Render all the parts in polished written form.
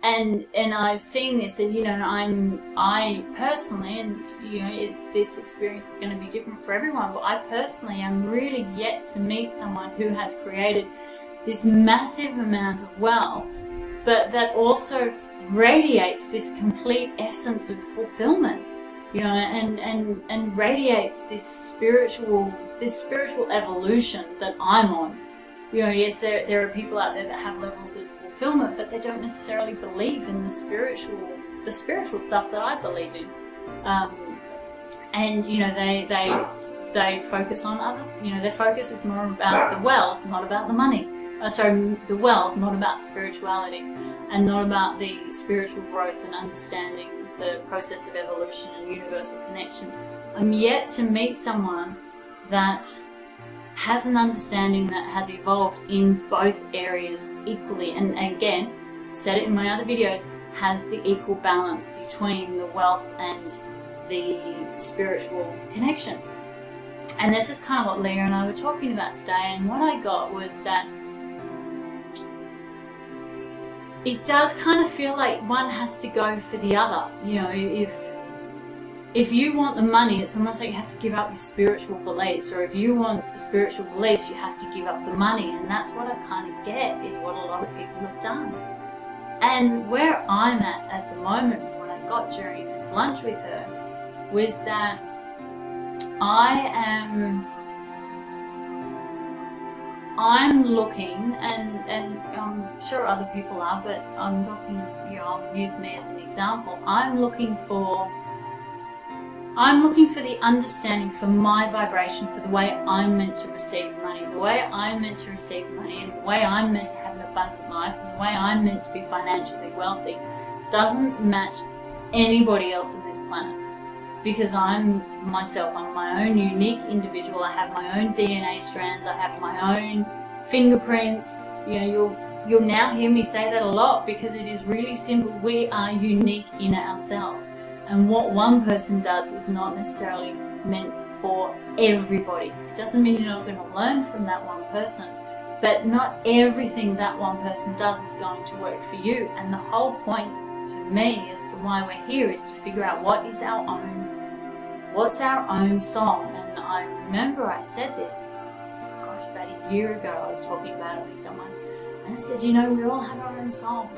And I've seen this, and I personally, and this experience is going to be different for everyone, but I personally am really yet to meet someone who has created this massive amount of wealth, but that also radiates this complete essence of fulfillment, and radiates this spiritual evolution that I'm on. Yes, there are people out there that have levels of fulfillment, but they don't necessarily believe in the spiritual stuff that I believe in. And they focus on other. Their focus is more about the wealth, not about the money. The wealth, not about spirituality, and not about the spiritual growth and understanding the process of evolution and universal connection. I'm yet to meet someone that has an understanding that has evolved in both areas equally, and again, said it in my other videos, has the equal balance between the wealth and the spiritual connection. And this is kind of what Leah and I were talking about today, and what I got was that it does kind of feel like one has to go for the other. If you want the money, it's almost like you have to give up your spiritual beliefs, or if you want the spiritual beliefs, you have to give up the money. And that's what I kind of get, is what a lot of people have done. And where I'm at the moment, what I got during this lunch with her, was that I'm looking, and I'm sure other people are, but I'm looking, I'll use me as an example. I'm looking for the understanding for my vibration, for the way I'm meant to receive money, the way I'm meant to receive money, and the way I'm meant to have an abundant life, and the way I'm meant to be financially wealthy, doesn't match anybody else on this planet. Because I'm myself, I'm my own unique individual. I have my own DNA strands, I have my own fingerprints. You'll now hear me say that a lot, because it is really simple. We are unique in ourselves. And what one person does is not necessarily meant for everybody. It doesn't mean you're not going to learn from that one person, but not everything that one person does is going to work for you. And the whole point to me as to why we're here is to figure out what's our own song. And I remember I said this, about a year ago. I was talking about it with someone, and I said, we all have our own song.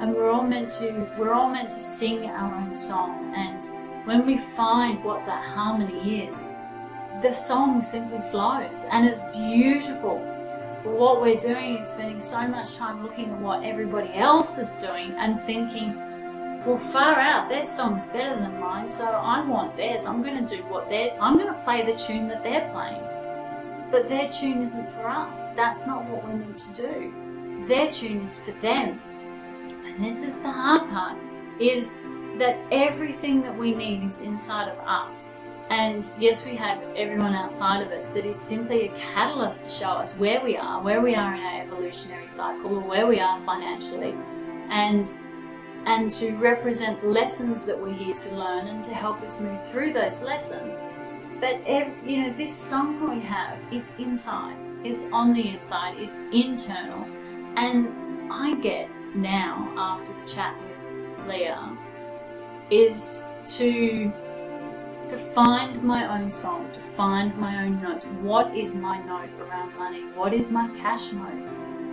And we're all meant to sing our own song. And when we find what that harmony is, the song simply flows, and it's beautiful. But what we're doing is spending so much time looking at what everybody else is doing and thinking, well, far out, their song's better than mine, so I want theirs. I'm going to play the tune that they're playing. But their tune isn't for us. That's not what we're meant to do. Their tune is for them. And this is the hard part, is that everything that we need is inside of us. And yes, we have everyone outside of us that is simply a catalyst to show us where we are in our evolutionary cycle, or where we are financially, and to represent lessons that we're here to learn and to help us move through those lessons. But this song that we have is inside. It's on the inside. It's internal. And I get now, after the chat with Leah, is to find my own song, to find my own note. What is my note around money? What is my cash note?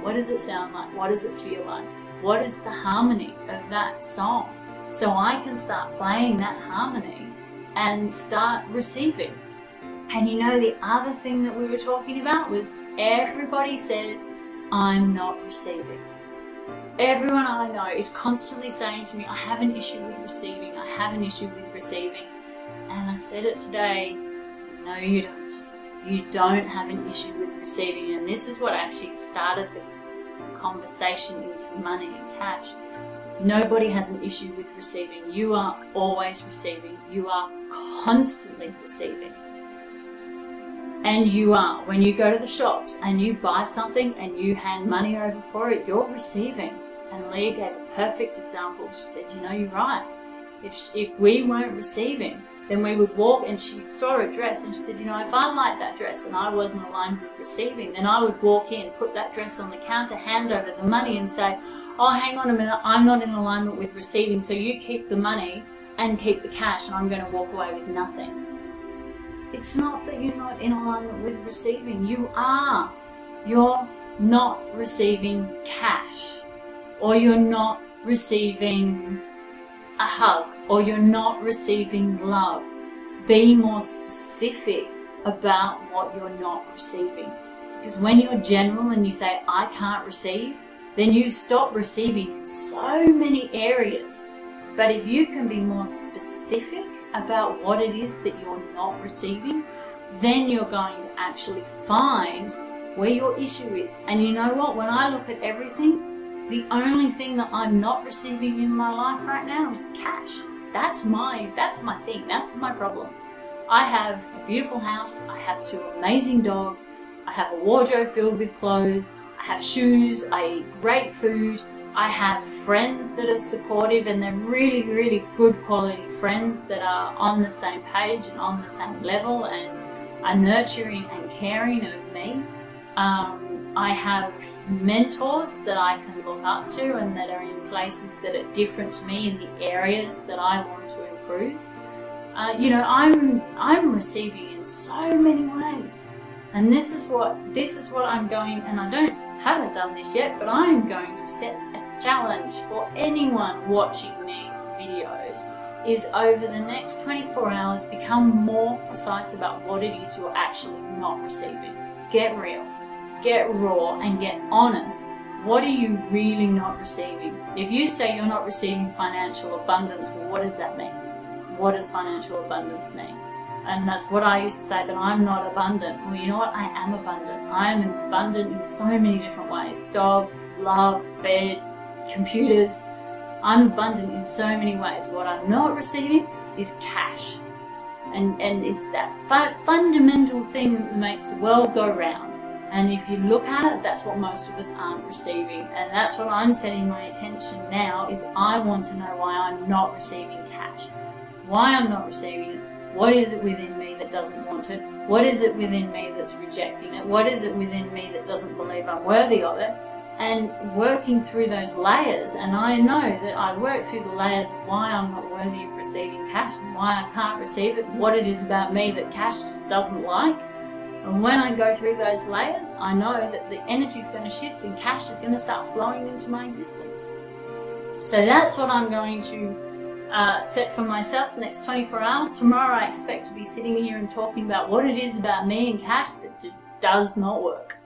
What does it sound like? What does it feel like? What is the harmony of that song? So I can start playing that harmony and start receiving. And the other thing that we were talking about was, everybody says, I'm not receiving. Everyone I know is constantly saying to me, I have an issue with receiving, I have an issue with receiving. And I said it today, no you don't. You don't have an issue with receiving. And this is what actually started the conversation into money and cash. Nobody has an issue with receiving. You are always receiving. You are constantly receiving. And you are, when you go to the shops and you buy something and you hand money over for it, you're receiving. And Leah gave a perfect example. She said, you're right. If we weren't receiving, then we would walk, and she saw a dress and she said, if I liked that dress and I wasn't aligned with receiving, then I would walk in, put that dress on the counter, hand over the money and say, oh, hang on a minute, I'm not in alignment with receiving, so you keep the money and keep the cash and I'm going to walk away with nothing. It's not that you're not in alignment with receiving. You are. You're not receiving cash, or you're not receiving a hug, or you're not receiving love. Be more specific about what you're not receiving. Because when you're general and you say, I can't receive, then you stop receiving in so many areas. But if you can be more specific about what it is that you're not receiving, then you're going to actually find where your issue is. And you know what? When I look at everything, the only thing that I'm not receiving in my life right now is cash. That's my thing. That's my problem. I have a beautiful house. I have 2 amazing dogs. I have a wardrobe filled with clothes. I have shoes. I eat great food. I have friends that are supportive, and they're really, really good quality friends that are on the same page and on the same level and are nurturing and caring of me. I have mentors that I can look up to and that are in places that are different to me in the areas that I want to improve. You know, I'm receiving in so many ways, and this is what I'm going, and I haven't done this yet, but I am going to set a challenge for anyone watching these videos, is over the next 24 hours become more precise about what it is you're actually not receiving. Get real, get raw, and get honest. What are you really not receiving? If you say you're not receiving financial abundance, well, what does that mean? What does financial abundance mean? And that's what I used to say, but I'm not abundant. Well, you know what? I am abundant. I am abundant in so many different ways. Dog, love, bed, computers. I'm abundant in so many ways. What I'm not receiving is cash. And it's that fundamental thing that makes the world go round. And if you look at it, that's what most of us aren't receiving. And that's what I'm setting my attention now, is I want to know why I'm not receiving cash. Why I'm not receiving it. What is it within me that doesn't want it? What is it within me that's rejecting it? What is it within me that doesn't believe I'm worthy of it? And working through those layers, and I know that I work through the layers of why I'm not worthy of receiving cash and why I can't receive it, what it is about me that cash just doesn't like. And when I go through those layers, I know that the energy is going to shift and cash is going to start flowing into my existence. So that's what I'm going to set for myself the next 24 hours. Tomorrow I expect to be sitting here and talking about what it is about me and cash that just does not work.